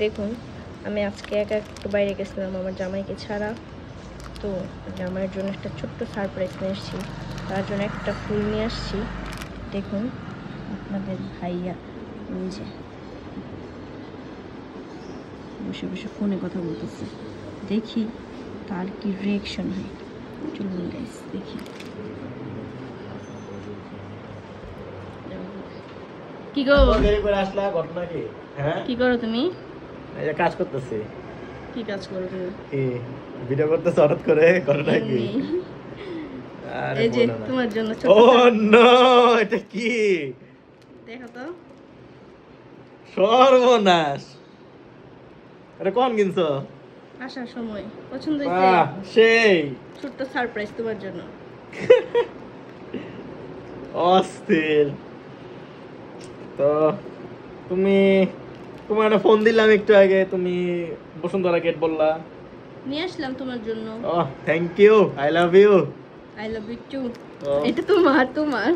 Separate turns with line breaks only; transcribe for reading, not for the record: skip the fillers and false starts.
দেখুন আমি আজকে একা একটু বাইরে গেছিলাম আমার জামাইকে ছাড়া, তো জামাইয়ের জন্য একটা ছোট্ট সারপ্রাইজ নিয়ে এসেছি। তার জন্য একটা ফুল নিয়ে আসছি। দেখুন আপনাদের ভাইয়া ওই যে বসে বসে ফোনে কথা বলতেছে, দেখি তার কি রিয়েকশন হয়। চলুন গাইস দেখি। কি গো
দেরি করে আসলা, ঘটনা কি? হ্যাঁ,
কি করো তুমি?
এই যে কাজ করতেছি।
কি কাজ করো তুমি?
কি ভিডিও করতেছ হঠাৎ করে? ঘটনা কি?
এমনি।
আরে
এই যে
বলো না।
তোমার জন্য
ও
ছোট্ট
নো, এটা কি?
দেখো তো।
সর্বনাশ! এটা কোন কিনছো?
আসার সময় পছন্দ হয়েছে?
বাহ, সেই
ছোট্ট সারপ্রাইজ তোমার জন্য।
অস্থির। তো তুমি, তোমার একটা ফোন দিলাম একটু আগে, তুমি বসুন্ধরা গেট বললা।
নিয়ে আসলাম তোমার জন্য।
ও thank you, I love you.
I love you too.
ও।
এটা তোমার তোমার